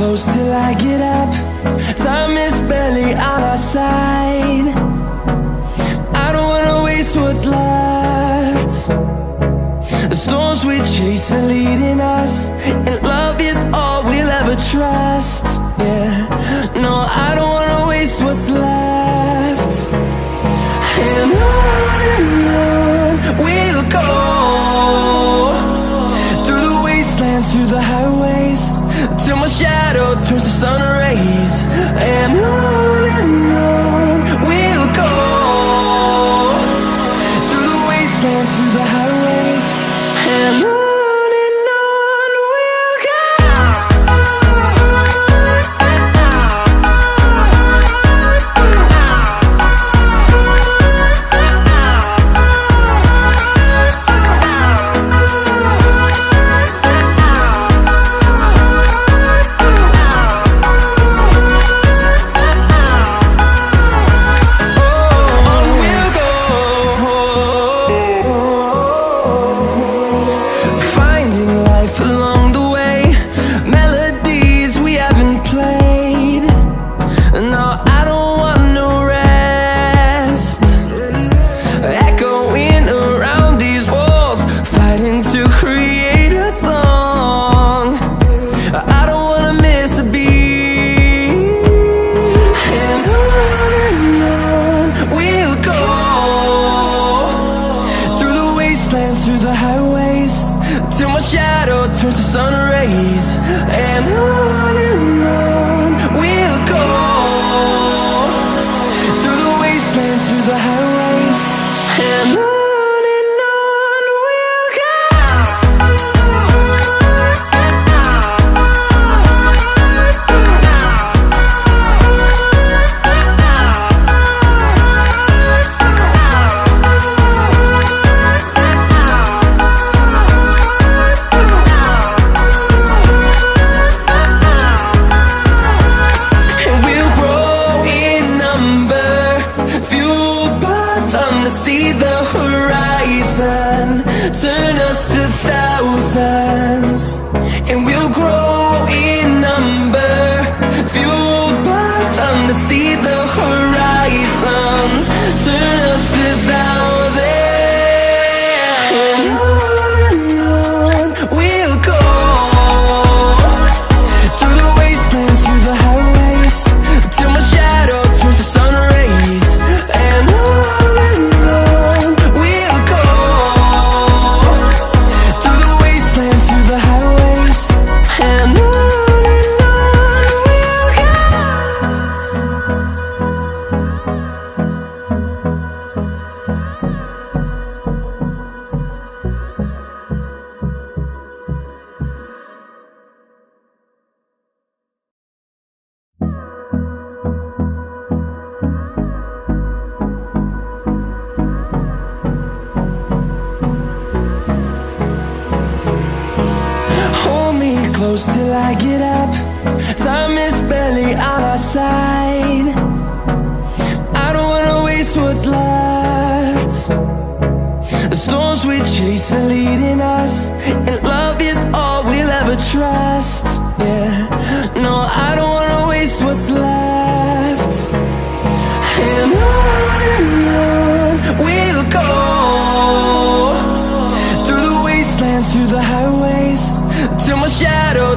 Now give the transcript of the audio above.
close till I get up. Time is barely on our side. I don't wanna waste what's left. The storms we chase are leading us, and love is all we'll ever trust. Yeah, no, I don't wanna waste what's left. And on we'll go, through the wastelands, through the highways, till my shadow turns to sun rays. And on we'll go, through the wastelands, through the highways, and on we'll go. Through the highways, till my shadow turns to sun rays. And on we'll go, through the wastelands, through the highways, and on we'll go. See the horizon, turn us to thousands, and we'll grow in number, fueled by them to see the horizon, turn us to thousands. And on we'll go, through the wastelands, through the highways, till my shadow turns to sun rays. And close till I get up. Time is barely on our side. I don't wanna waste what's left. The storms we chase are leading us, and love is all we'll ever trust. Yeah, no, I don't wanna waste what's left. And on we'll go, through the wastelands, through the highways, till my shadow